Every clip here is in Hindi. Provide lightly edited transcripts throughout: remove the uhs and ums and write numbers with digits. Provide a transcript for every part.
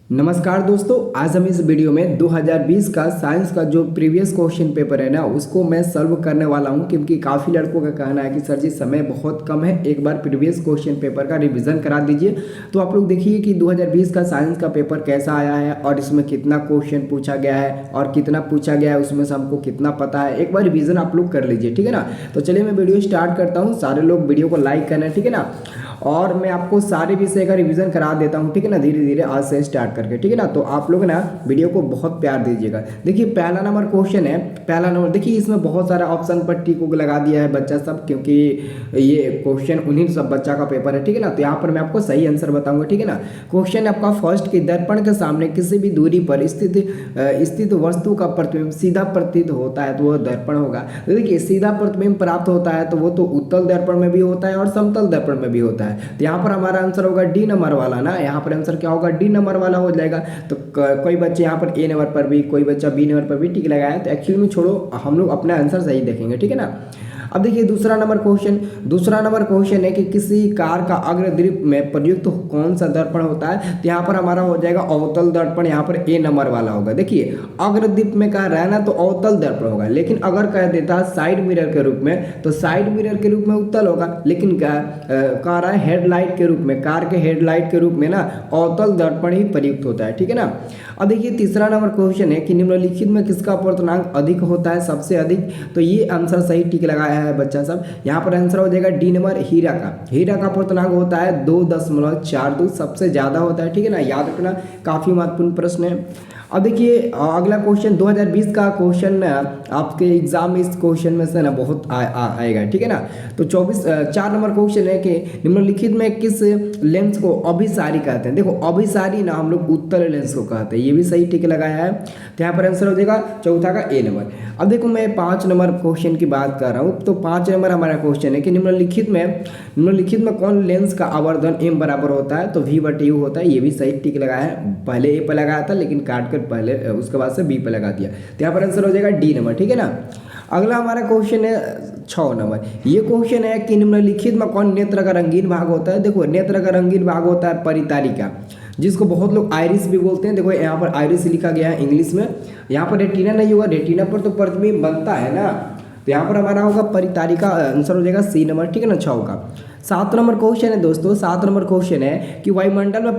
नमस्कार दोस्तों, आज हम इस वीडियो में 2020 का साइंस का जो प्रीवियस क्वेश्चन पेपर है ना उसको मैं सॉल्व करने वाला हूं, क्योंकि काफ़ी लड़कों का कहना है कि सर जी समय बहुत कम है, एक बार प्रीवियस क्वेश्चन पेपर का रिवीजन करा दीजिए। तो आप लोग देखिए कि 2020 का साइंस का पेपर कैसा आया है और इसमें कितना क्वेश्चन पूछा गया है और कितना पूछा गया है, उसमें से हमको कितना पता है। एक बार रिविजन आप लोग कर लीजिए, ठीक है ना। तो चलिए मैं वीडियो स्टार्ट करता हूँ। सारे लोग वीडियो को लाइक करना है, ठीक है ना। और मैं आपको सारे विषय का रिवीजन करा देता हूँ, ठीक है ना, धीरे धीरे आज से स्टार्ट करके, ठीक है ना। तो आप लोग ना वीडियो को बहुत प्यार दीजिएगा। देखिए पहला नंबर क्वेश्चन है, पहला नंबर देखिए, इसमें बहुत सारा ऑप्शन पर टिक को लगा दिया है बच्चा सब, क्योंकि ये क्वेश्चन उन्हीं सब बच्चा का पेपर है, ठीक है ना। तो यहाँ पर मैं आपको सही आंसर बताऊंगा, ठीक है ना। क्वेश्चन आपका फर्स्ट की दर्पण के सामने किसी भी दूरी पर स्थित वस्तु का प्रतिबिंब सीधा प्रतीत होता है तो वह दर्पण होगा। तो देखिए सीधा प्रतिबिंब प्राप्त होता है तो वो तो उत्तल दर्पण में भी होता है और समतल दर्पण में भी होता है। तो यहाँ पर हमारा आंसर होगा डी नंबर वाला ना। यहाँ पर आंसर क्या होगा, डी नंबर वाला हो जाएगा। तो कोई बच्चे यहाँ पर ए नंबर पर भी, कोई बच्चा बी नंबर पर भी टिक लगाया, तो एक्चुअली में छोड़ो, हम लोग अपना आंसर सही देखेंगे, ठीक है ना। अब देखिए दूसरा नंबर क्वेश्चन है कि किसी कार का अग्रदीप में प्रयुक्त कौन सा दर्पण होता है। तो यहाँ पर हमारा हो जाएगा अवतल दर्पण, यहाँ पर ए नंबर वाला होगा। देखिए अग्रदीप में कह रहा है ना तो अवतल दर्पण होगा, लेकिन अगर कह देता है साइड मिरर के रूप में तो साइड मिरर के रूप में उत्तल होगा। लेकिन कह रहा है हेडलाइट के रूप में, कार के हेडलाइट के रूप में ना अवतल दर्पण ही प्रयुक्त होता है, ठीक है ना। अब देखिए तीसरा नंबर क्वेश्चन है कि निम्नलिखित में किसका अपवर्तनांक अधिक होता है, सबसे अधिक। तो ये आंसर सही टिक लगाया है बच्चा सब। यहाँ पर आंसर हो जाएगा डी नंबर, हीरा का अपवर्तनांक होता है 2.42, सबसे ज्यादा होता है, ठीक है ना। याद रखना, काफी महत्वपूर्ण प्रश्न है। अब देखिए अगला क्वेश्चन 2020 का क्वेश्चन आपके एग्जाम में इस क्वेश्चन में से ना बहुत आएगा, ठीक है ना। तो 4 नंबर क्वेश्चन है कि निम्नलिखित में किस लेंस को अभिसारी कहते हैं। देखो अभिसारी ना हम लोग उत्तल लेंस को कहते हैं, ये भी सही टिक लगाया है। तो यहाँ पर आंसर हो जाएगा चौथा का ए नंबर। अब देखो मैं 5 नंबर क्वेश्चन की बात कर रहा हूँ। तो 5 नंबर हमारा क्वेश्चन है कि निम्नलिखित में कौन लेंस का आवर्धन m बराबर होता है। तो v/u होता है, ये भी सही टिक लगाया है। पहले ए पे लगाया था लेकिन काट कर पहले उसके बाद से बी पे लगा दिया। तो यहाँ पर आंसर हो जाएगा डी नंबर, ठीक है ना। अगला हमारा क्वेश्चन है 6 नंबर। ये क्वेश्चन है कि निम्नलिखित में कौन नेत्र का रंगीन भाग होता है। देखो नेत्र का रंगीन भाग होता है परितारिका, जिसको बहुत लोग आइरिस भी बोलते हैं। देखो यहाँ पर आइरिस लिखा गया है इंग्लिश में, यहाँ पर रेटिना नहीं होगा, रेटिना पर तो प्रतिबिंब बनता है ना। तो यहाँ पर हमारा होगा परितारिका, आंसर हो जाएगा सी नंबर, ठीक है ना, 6 का। 7 नंबर क्वेश्चन है दोस्तों, 7 नंबर क्वेश्चन है कि वायुमंडल में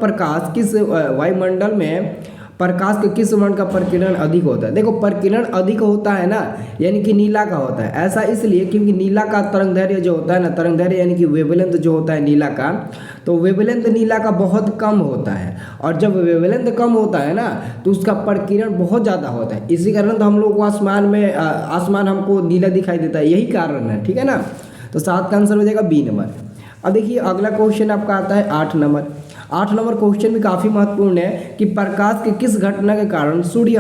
प्रकाश के किस वर्ण का प्रकीर्णन अधिक होता है। देखो प्रकीर्णन अधिक होता है ना, यानी कि नीला का होता है। ऐसा इसलिए क्योंकि नीला का तरंगदैर्घ्य जो होता है ना, तरंगदैर्घ्य यानी कि वेवलेंथ जो होता है नीला का, तो वेवलेंथ नीला का बहुत कम होता है। और जब वेवलेंथ कम होता है ना तो उसका प्रकीर्णन बहुत ज़्यादा होता है। इसी कारण तो हम लोग को आसमान हमको नीला दिखाई देता है, यही कारण है, ठीक है ना। तो 7 का आंसर हो जाएगा बी नंबर। अब देखिए अगला क्वेश्चन आपका आता है 8 नंबर। 8 नंबर क्वेश्चन भी काफ़ी महत्वपूर्ण है कि प्रकाश के किस घटना के कारण सूर्य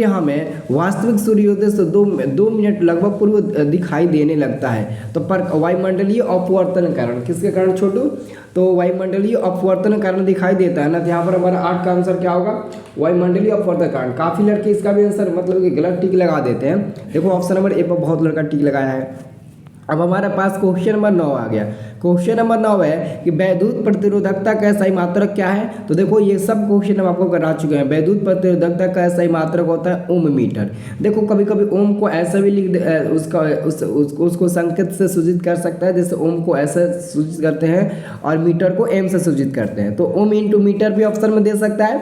हमें वास्तविक सूर्योदय से 2 मिनट लगभग पूर्व दिखाई देने लगता है। तो वायुमंडलीय अपवर्तन कारण, किसके कारण छोटू, तो वायुमंडलीय अपवर्तन कारण दिखाई देता है ना। तो यहाँ पर हमारा 8 का आंसर क्या होगा, वायुमंडलीय अपवर्तन कारण। काफ़ी लड़के इसका भी आंसर मतलब कि गलत टिक लगा देते हैं। देखो ऑप्शन नंबर ए पर बहुत लड़का टिक लगाया है। अब हमारे पास क्वेश्चन नंबर 9 आ गया। क्वेश्चन नंबर 9 है कि वैद्युत प्रतिरोधकता का सही मात्रक क्या है। तो देखो ये सब क्वेश्चन हम आपको करा चुके हैं। वैद्युत प्रतिरोधकता का सही मात्रक होता है ओम मीटर। देखो कभी कभी ओम को ऐसा भी लिख उसको संकेत से सूचित कर सकता है, जैसे ओम को ऐसे सूचित करते हैं और मीटर को एम से सूचित करते हैं। तो ओम इंटू मीटर भी ऑप्शन में दे सकता है।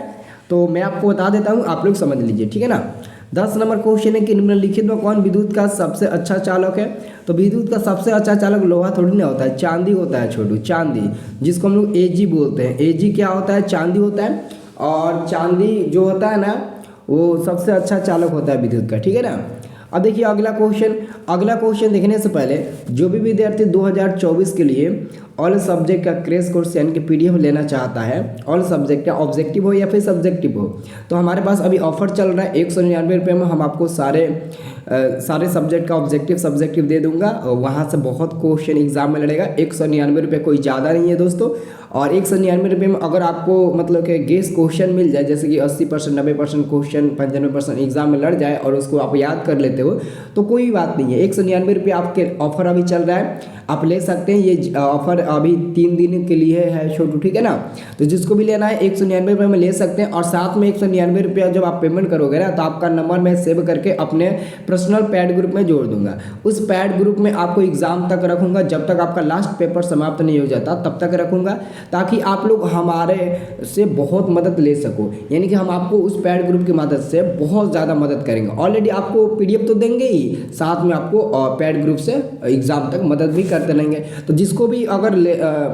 तो मैं आपको बता देता हूँ, आप लोग समझ लीजिए, ठीक है ना। 10 नंबर क्वेश्चन है कि निम्नलिखित में कौन विद्युत का सबसे अच्छा चालक है। तो विद्युत का सबसे अच्छा चालक लोहा थोड़ी ना होता है, चांदी होता है छोटू, चांदी, जिसको हम लोग एजी बोलते हैं। एजी क्या होता है, चांदी होता है। और चांदी जो होता है ना वो सबसे अच्छा चालक होता है विद्युत का, ठीक है ना। अब देखिए अगला क्वेश्चन देखने से पहले जो भी विद्यार्थी 2024 के लिए ऑल सब्जेक्ट का क्रैश कोर्स यानी कि पीडीएफ लेना चाहता है, ऑल सब्जेक्ट का ऑब्जेक्टिव हो या फिर सब्जेक्टिव हो, तो हमारे पास अभी ऑफर चल रहा है। 199 रुपये में हम आपको सारे सब्जेक्ट का सब्जेक्टिव दे दूंगा। वहाँ से बहुत क्वेश्चन एग्जाम में लड़ेगा। 199 रुपये कोई ज़्यादा नहीं है दोस्तों। और 199 रुपये में अगर आपको मतलब कि गेस क्वेश्चन मिल जाए, जैसे कि 80% 90% क्वेश्चन 95% एग्जाम में लड़ जाए और उसको आप याद कर लेते हो तो कोई बात नहीं है। 199 रुपये आपके ऑफर अभी चल रहा है, आप ले सकते हैं। ये ऑफर अभी 3 दिन के लिए है छोटू, ठीक है ना। तो जिसको भी लेना है 199 रुपये में ले सकते हैं। और साथ में 199 रुपया जब आप पेमेंट करोगे ना तो आपका नंबर मैं सेव करके अपने पर्सनल पैड ग्रुप में जोड़ दूंगा। उस पैड ग्रुप में आपको एग्जाम तक रखूंगा, जब तक आपका लास्ट पेपर समाप्त नहीं हो जाता तब तक रखूंगा, ताकि आप लोग हमारे से बहुत मदद ले सको। यानी कि हम आपको उस पैड ग्रुप की मदद से बहुत ज़्यादा मदद करेंगे। ऑलरेडी आपको PDF तो देंगे ही, साथ में आपको पैड ग्रुप से एग्जाम तक मदद भी करते रहेंगे। तो जिसको भी अगर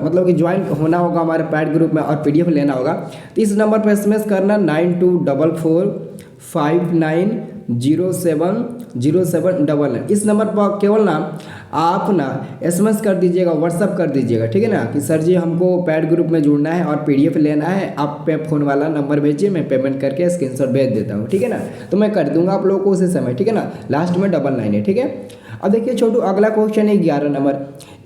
मतलब कि ज्वाइन होना होगा हमारे पैड ग्रुप में और PDF लेना होगा तो इस नंबर पर SMS करना 924459070799। इस नंबर पर केवल ना आप ना SMS कर दीजिएगा, व्हाट्सअप कर दीजिएगा, ठीक है ना, कि सर जी हमको पैड ग्रुप में जुड़ना है और PDF लेना है, आप पे फ़ोन वाला नंबर भेजिए, मैं पेमेंट करके स्क्रीनशॉट भेज देता हूँ, ठीक है ना। तो मैं कर दूंगा आप लोगों को उसी समय, ठीक है ना। लास्ट में 99 है, ठीक है। अब देखिए छोटू, अगला क्वेश्चन है 11 नंबर।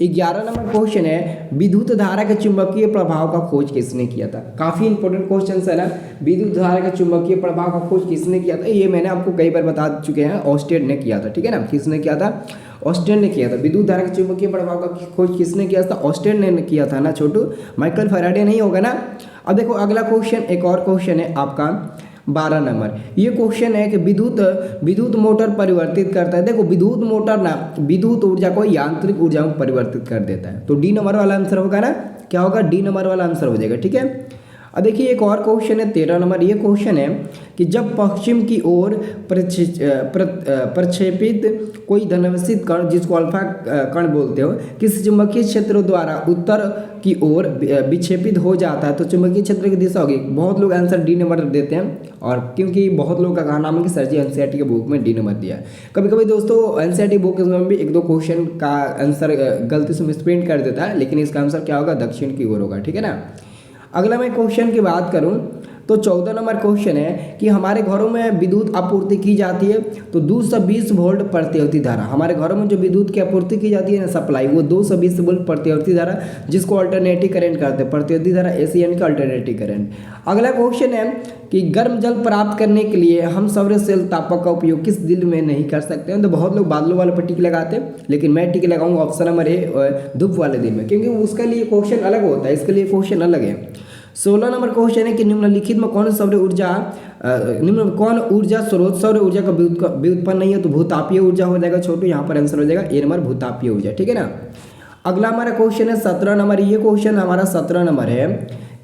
11 नंबर क्वेश्चन है, विद्युत धारा के चुंबकीय प्रभाव का खोज किसने किया था। काफी इंपॉर्टेंट क्वेश्चन है ना। विद्युत धारा के चुंबकीय प्रभाव का खोज किसने किया था, ये मैंने आपको कई बार बता चुके हैं। ऑस्टेड ने किया था, ठीक है ना। किसने किया था? ऑस्टेड ने किया था। विद्युत धारा के चुंबकीय प्रभाव का खोज किसने किया था? ऑस्टेड ने किया था ना छोटू, माइकल फैराडे नहीं होगा ना। अब देखो अगला क्वेश्चन, एक और क्वेश्चन है आपका 12 नंबर। ये क्वेश्चन है कि विद्युत मोटर परिवर्तित करता है। देखो विद्युत मोटर ना विद्युत ऊर्जा को यांत्रिक ऊर्जा में परिवर्तित कर देता है। तो D नंबर वाला आंसर होगा ना, क्या होगा? D नंबर वाला आंसर हो जाएगा, ठीक है। अब देखिए एक और क्वेश्चन है 13 नंबर। ये क्वेश्चन है कि जब पश्चिम की ओर प्रक्षेपित कोई धनावेशित कण, जिसको अल्फा कण बोलते हो, किसी चुंबकीय क्षेत्र द्वारा उत्तर की ओर विक्षेपित हो जाता है तो चुंबकीय क्षेत्र की दिशा होगी। बहुत लोग आंसर D नंबर देते हैं, और क्योंकि बहुत लोगों का कहना है कि सर जी NCERT के बुक में D नंबर दिया है। कभी कभी दोस्तों NCERT बुक में भी 1-2 क्वेश्चन का आंसर गलती से मिसप्रिंट कर देता है, लेकिन इसका आंसर क्या होगा? दक्षिण की ओर होगा, ठीक है ना। अगला मैं क्वेश्चन की बात करूं तो 14 नंबर क्वेश्चन है कि हमारे घरों में विद्युत आपूर्ति की जाती है तो 220 वोल्ट प्रतिवर्ती धारा, हमारे घरों में जो विद्युत की आपूर्ति की जाती है ना सप्लाई, वो 220 वोल्ट प्रतिवर्ती धारा, जिसको अल्टरनेटिव करंट कहते हैं। प्रतिवर्ती धारा AC यानी कि अल्टरनेटिव करंट। अगला क्वेश्चन है कि गर्म जल प्राप्त करने के लिए हम सौर सेल तापक का उपयोग किस दिन में नहीं कर सकते हैं। तो बहुत लोग बादलों वाले पर टिक लगाते हैं, लेकिन मैं टिक लगाऊंगा ऑप्शन नंबर A धूप वाले दिन में, क्योंकि उसका लिए क्वेश्चन अलग होता है, इसके लिए क्वेश्चन अलग है। 16 नंबर क्वेश्चन है कि निम्नलिखित में कौन ऊर्जा स्रोत सौर ऊर्जा का व्युत्पन्न नहीं है। तो भूतापीय ऊर्जा हो जाएगा छोटू, यहाँ पर आंसर हो जाएगा A नंबर भूतापीय ऊर्जा, ठीक है ना। अगला हमारा क्वेश्चन है 17 नंबर। ये क्वेश्चन हमारा 17 नंबर है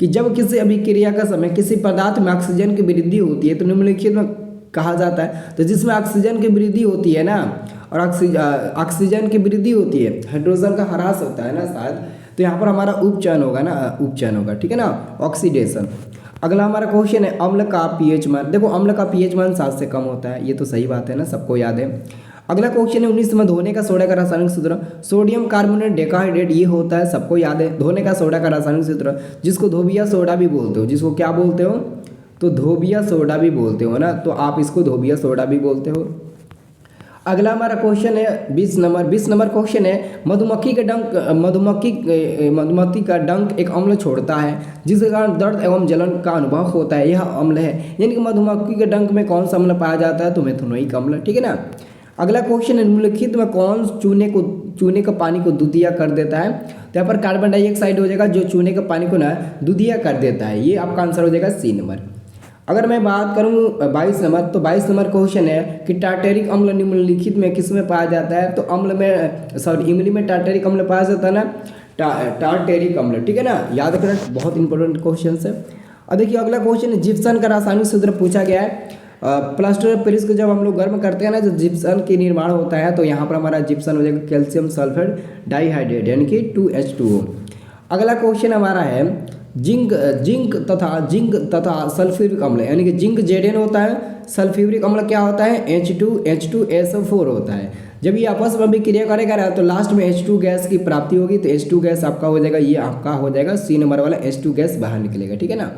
कि जब किसी अभिक्रिया का समय किसी पदार्थ में ऑक्सीजन की वृद्धि होती है तो निम्नलिखित में कहा जाता है। तो जिसमें ऑक्सीजन की वृद्धि होती है ना, और ऑक्सीजन की वृद्धि होती है, हाइड्रोजन का ह्रास होता है ना शायद, तो यहाँ पर हमारा उपचयन होगा ना, उपचयन होगा, ठीक है ना, ऑक्सीडेशन। अगला हमारा क्वेश्चन है अम्ल का pH मान। देखो अम्ल का pH मान 7 से कम होता है, ये तो सही बात है ना, सबको याद है। अगला क्वेश्चन है 19 में धोने का सोडा का रासायनिक सूत्र, सोडियम कार्बोनेट डेकाहाइड्रेट, ये होता है, सबको याद है। धोने का सोडा का रासायनिक सूत्र, जिसको धोबिया सोडा भी बोलते हो, जिसको क्या बोलते हो? तो धोबिया सोडा भी बोलते हो ना, तो आप इसको धोबिया सोडा भी बोलते हो। अगला हमारा क्वेश्चन है 20 नंबर। 20 नंबर क्वेश्चन है मधुमक्खी का डंक एक अम्ल छोड़ता है जिसके कारण दर्द एवं जलन का अनुभव होता है, यह अम्ल है। यानी कि मधुमक्खी के डंक में कौन सा अम्ल पाया जाता है? तो मेथनोइक अम्ल, ठीक है ना। अगला क्वेश्चन है निम्नलिखित में कौन चूने का पानी को दूधिया कर देता है। तो यहाँ पर कार्बन डाइऑक्साइड हो जाएगा, जो चूने के पानी को ना दूधिया कर देता है, ये आपका आंसर हो जाएगा C नंबर। अगर मैं बात करूं 22 नंबर, तो 22 नंबर क्वेश्चन है कि टार्टेरिक अम्ल निम्नलिखित में किस में पाया जाता है। तो इमली में टार्टेरिक अम्ल पाया जाता है ना, टार्टेरिक अम्ल, ठीक है ना, याद रखना, बहुत इंपॉर्टेंट क्वेश्चन है। और देखिए अगला क्वेश्चन है जिप्सन का रासायनिक सूत्र पूछा गया है। प्लास्टर ऑफ पेरिस को जब हम लोग गर्म करते हैं ना, जो जिप्सन के निर्माण होता है, तो यहाँ पर हमारा जिप्सन हो जाएगा कैल्शियम सल्फेट डाइहाइड्रेट, यानी कि 2H2O। अगला क्वेश्चन हमारा है जिंक तथा सल्फ्यूरिक अम्ल, यानी कि जिंक Zn होता है, सल्फ्यूरिक अम्ल क्या होता है? H2SO4 होता है। जब ये आपस में भी क्रिया करेगा ना तो लास्ट में H2 गैस की प्राप्ति होगी, तो H2 गैस आपका हो जाएगा, ये आपका हो जाएगा C नंबर वाला, H2 गैस बाहर निकलेगा, ठीक है ना।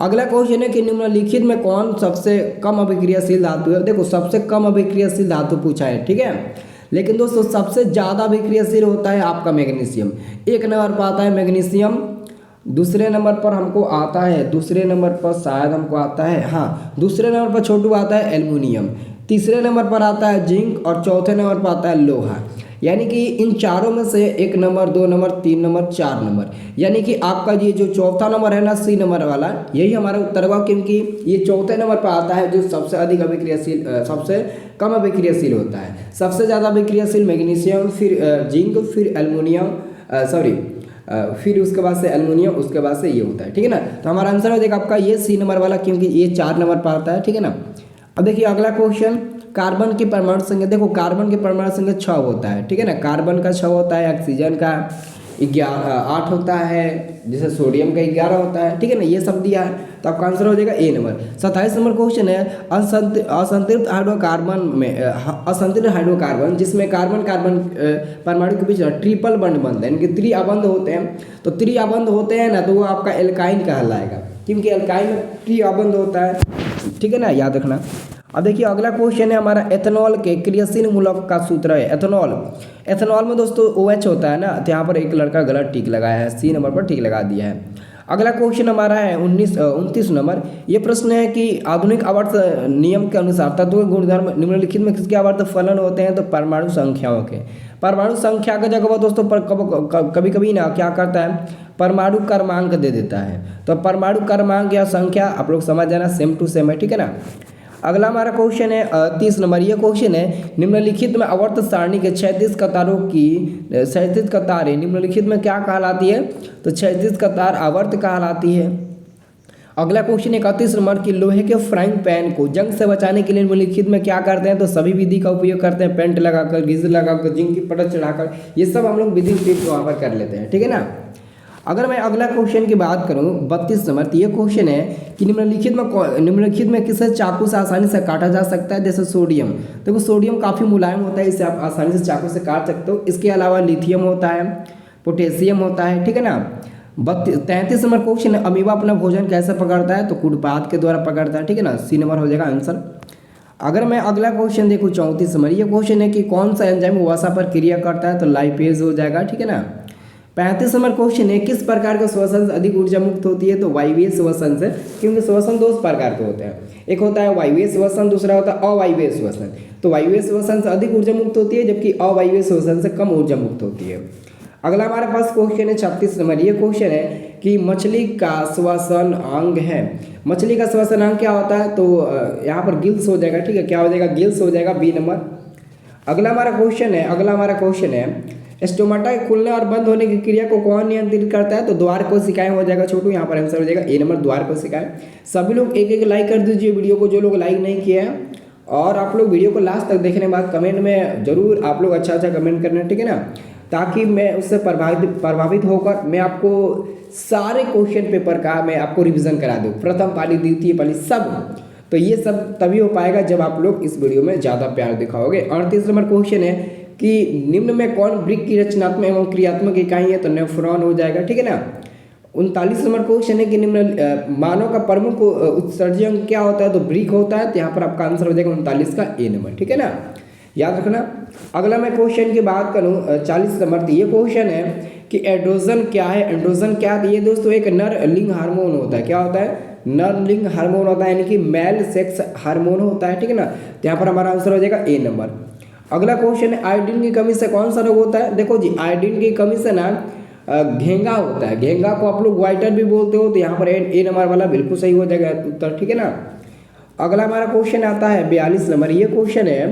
अगला क्वेश्चन है कि निम्नलिखित में कौन सबसे कम अभिक्रियाशील धातु है। देखो सबसे कम अभिक्रियाशील धातु पूछा है, ठीक है, लेकिन दोस्तों सबसे ज़्यादा अभिक्रियाशील होता है आपका मैग्नीशियम। 1 नंबर पर आता है मैग्नीशियम, दूसरे नंबर पर हमको आता है, दूसरे नंबर पर शायद हमको आता है, हाँ दूसरे नंबर पर छोटू आता है एल्युमिनियम, तीसरे नंबर पर आता है जिंक और चौथे नंबर पर आता है लोहा। यानी कि इन चारों में से 1 नंबर, 2 नंबर, 3 नंबर, 4 नंबर, यानी कि आपका ये जो चौथा नंबर है ना, सी नंबर वाला, यही हमारा उत्तर होगा, क्योंकि ये चौथे नंबर पर आता है जो सबसे अधिक अभिक्रियाशील, सबसे कम अभिक्रियाशील होता है। सबसे ज़्यादा अभिक्रियाशील मैग्नीशियम, फिर जिंक, फिर एल्युमिनियम, फिर उसके बाद से एल्युमिनियम, उसके बाद से ये होता है। ठीक है ना, तो हमारा आंसर हो जाएगा आपका ये सी नंबर वाला, क्योंकि ये 4 नंबर पर आता है। ठीक है ना। अब देखिए अगला क्वेश्चन, कार्बन की परमाणु संख्या। देखो कार्बन की परमाणु संख्या 6 होता है। ठीक है ना, कार्बन का 6 होता है, ऑक्सीजन का 8 होता है, जैसे सोडियम का 11 होता है। ठीक है ना, ये सब दिया है, तो आपका आंसर हो जाएगा ए नंबर। 27 नंबर क्वेश्चन है, असंतृप्त हाइड्रोकार्बन में असंतुलित हाइड्रोकार्बन जिसमें कार्बन कार्बन परमाणु के बीच ट्रिपल बंड बनते हैं, यानी कि त्रिअबंध होते हैं। तो त्रिअबंध होते हैं ना, तो वो आपका एल्काइन कहलाएगा, क्योंकि एल्काइन में त्रिअबंध होता है। ठीक है ना, याद रखना। अब देखिए अगला क्वेश्चन है हमारा, एथेनॉल के क्रियाशील मूलक का सूत्र है। एथेनॉल, एथेनॉल में दोस्तों OH होता है ना, तो यहाँ पर एक लड़का गलत टिक लगाया है, सी नंबर पर टिक लगा दिया है। अगला क्वेश्चन हमारा है 29 नंबर। ये प्रश्न है कि आधुनिक आवर्त नियम के अनुसार तत्वों के गुणधर्म निम्नलिखित में किसके आवर्त फलन होते हैं? तो परमाणु संख्याओं के। परमाणु संख्या का जगह दोस्तों पर कभी कभी ना क्या करता है, परमाणु क्रमांक दे देता है। तो परमाणु क्रमांक या संख्या आप लोग समझ जाना, सेम टू सेम है। ठीक है ना। अगला हमारा क्वेश्चन है 30 नंबर। ये क्वेश्चन है, निम्नलिखित में आवर्त सारणी के 36 कतारों की 37 कतारें निम्नलिखित में क्या कहलाती है? तो 36 कतार आवर्त कहलाती है। अगला क्वेश्चन 31 नंबर की, लोहे के फ्राइंग पैन को जंग से बचाने के लिए निम्नलिखित में क्या करते हैं? तो सभी विधि का उपयोग करते हैं, पेंट लगाकर, गीजर लगाकर, जिंक की परत चढ़ाकर, ये सब हम लोग विधि वहाँ पर कर लेते हैं। ठीक है ना। अगर मैं अगला क्वेश्चन की बात करूं 32 नंबर, तो ये क्वेश्चन है कि निम्नलिखित में किसे चाकू से आसानी से काटा जा सकता है? जैसे सोडियम। देखो सोडियम काफ़ी मुलायम होता है, इसे आप आसानी से चाकू से काट सकते हो। इसके अलावा लिथियम होता है, पोटेशियम होता है। ठीक है ना। 33 नंबर क्वेश्चन है, अमीबा अपना भोजन कैसे पकड़ता है? तो कुडपात के द्वारा पकड़ता है। ठीक है ना, सी नंबर हो जाएगा आंसर। अगर मैं अगला क्वेश्चन देखूँ 34 नंबर, ये क्वेश्चन है कि कौन सा एंजाइम वसा पर क्रिया करता है? तो लाइपेज हो जाएगा। ठीक है ना। 35 नंबर क्वेश्चन है, किस प्रकार के श्वसन से अधिक ऊर्जा मुक्त होती है? तो वायवीय श्वसन से, क्योंकि श्वसन 2 प्रकार के होते हैं, एक होता है वायवीय श्वसन, दूसरा होता है अवायवीय श्वसन। तो वायवीय श्वसन से अधिक ऊर्जा मुक्त होती है, जबकि अवायवीय श्वसन से कम ऊर्जा मुक्त होती है। अगला हमारे पास क्वेश्चन है 36 नंबर। ये क्वेश्चन है कि मछली का श्वसन अंग है। मछली का श्वसन अंग क्या होता है? तो यहाँ पर गिल्स हो जाएगा। ठीक है, क्या हो जाएगा? गिल्स हो जाएगा, बी नंबर। अगला हमारा क्वेश्चन है स्टोमाटा के खुलने और बंद होने की क्रिया को कौन नियंत्रित करता है? तो द्वार कोशिकाएं हो जाएगा छोटू, यहाँ पर आंसर हो जाएगा ए नंबर, द्वार कोशिकाएं। सभी लोग एक लाइक कर दीजिए वीडियो को, जो लोग लाइक नहीं किए हैं, और आप लोग वीडियो को लास्ट तक देखने के बाद कमेंट में जरूर आप लोग अच्छा कमेंट करना। ठीक है ना, ताकि मैं उससे प्रभावित होकर मैं आपको सारे क्वेश्चन पेपर का मैं आपको रिविजन करा दूँ, प्रथम पाली, द्वितीय पाली, सब। तो ये सब तभी हो पाएगा जब आप लोग इस वीडियो में ज़्यादा प्यार दिखाओगे। 38 नंबर क्वेश्चन है कि निम्न में कौन वृक्क की रचनात्मक एवं क्रियात्मक इकाई है? तो नेफ्रॉन हो जाएगा। ठीक है ना। 39 नंबर क्वेश्चन है कि निम्न मानव का प्रमुख उत्सर्जन क्या होता है? तो वृक्क होता है। तो यहाँ पर आपका आंसर हो जाएगा 39 का ए नंबर। ठीक है ना, याद रखना। अगला मैं क्वेश्चन की बात करूँ 40 नंबर, ये क्वेश्चन है कि एंड्रोजन क्या है? एंड्रोजन क्या है? ये दोस्तों एक नर लिंग हार्मोन होता है। क्या होता है? नर लिंग हार्मोन होता है, यानी कि मेल सेक्स हार्मोन होता है। ठीक है ना, तो यहाँ पर हमारा आंसर हो जाएगा ए नंबर। अगला क्वेश्चन है, आयोडीन की कमी से कौन सा रोग होता है? देखो जी, आयोडीन की कमी से ना घेंगा होता है। घेंगा को आप लोग वाइटर भी बोलते हो, तो यहाँ पर ए नंबर वाला बिल्कुल सही हो जाएगा उत्तर। ठीक है ना। अगला हमारा क्वेश्चन आता है 42 नंबर। ये क्वेश्चन है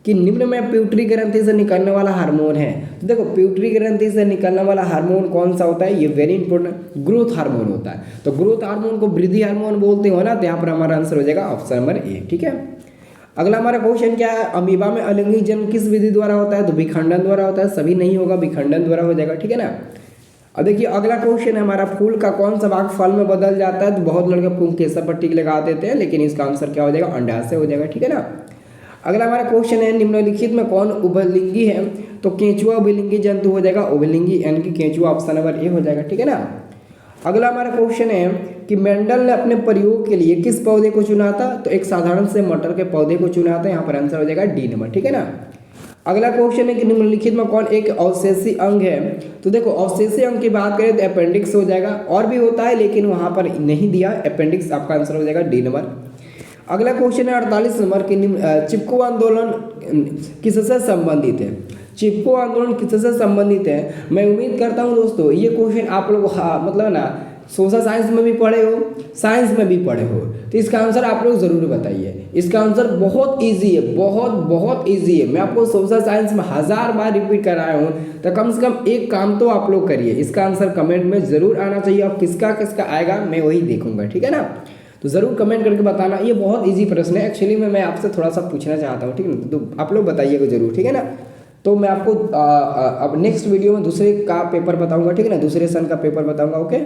कि निम्न में प्यूटरी ग्रंथि से निकलने वाला हार्मोन है। तो देखो प्यूटरी ग्रंथि से निकलने वाला हार्मोन कौन सा होता है? ये वेरी इंपॉर्टेंट, ग्रोथ हार्मोन होता है। तो ग्रोथ हार्मोन को वृद्धि हार्मोन बोलते हो ना, तो यहाँ पर हमारा आंसर हो जाएगा ऑप्शन नंबर ए। ठीक है। अगला हमारा क्वेश्चन क्या है, अमीबा में अलिंगी जन्म किस विधि द्वारा होता है? तो विखंडन द्वारा होता है। सभी नहीं होगा, विखंडन द्वारा हो जाएगा। ठीक है ना। अब देखिए अगला क्वेश्चन है हमारा, फूल का कौन सा भाग फल में बदल जाता है? तो बहुत लड़के पुंकेसर पर टिक लगा देते हैं, लेकिन इसका आंसर क्या हो जाएगा? अंडाशय हो जाएगा। ठीक है ना। अगला हमारा क्वेश्चन है, निम्नलिखित में कौन उभयलिंगी है? तो केंचुआ उभयलिंगी जंतु हो जाएगा, उभयलिंगी यानी कि केंचुआ ऑप्शन नंबर ए हो जाएगा। ठीक है ना। अगला हमारा क्वेश्चन है कि मेंडल ने अपने प्रयोग के लिए किस पौधे को चुना था? तो एक साधारण से मटर के पौधे को चुना था। यहाँ पर आंसर हो जाएगा डी नंबर। ठीक है ना। अगला क्वेश्चन है कि निम्नलिखित में कौन एक अवशेषी अंग है। तो देखो अवशेषी अंग की बात करें तो अपेंडिक्स हो जाएगा, और भी होता है लेकिन वहाँ पर नहीं दिया, अपेंडिक्स आपका आंसर हो जाएगा डी नंबर। अगला क्वेश्चन है 48 नंबर की चिपको आंदोलन किससे संबंधित है। चिपको आंदोलन किससे संबंधित है। मैं उम्मीद करता हूँ दोस्तों ये क्वेश्चन आप लोग मतलब ना सोशल साइंस में भी पढ़े हो, साइंस में भी पढ़े हो, तो इसका आंसर आप लोग ज़रूर बताइए। इसका आंसर बहुत इजी है, बहुत बहुत इजी है। मैं आपको सोशल साइंस में 1000 बार रिपीट कराया हूँ, तो कम से कम एक काम तो आप लोग करिए, इसका आंसर कमेंट में ज़रूर आना चाहिए। अब किसका किसका आएगा मैं वही देखूंगा, ठीक है ना। तो ज़रूर कमेंट करके बताना। ये बहुत ईजी प्रश्न है एक्चुअली में, मैं आपसे थोड़ा सा पूछना चाहता हूँ, ठीक है ना। तो आप लोग बताइएगा ज़रूर, ठीक है ना। तो मैं आपको अब नेक्स्ट वीडियो में दूसरे का पेपर बताऊंगा, ठीक है ना, दूसरे सन का पेपर बताऊंगा। ओके।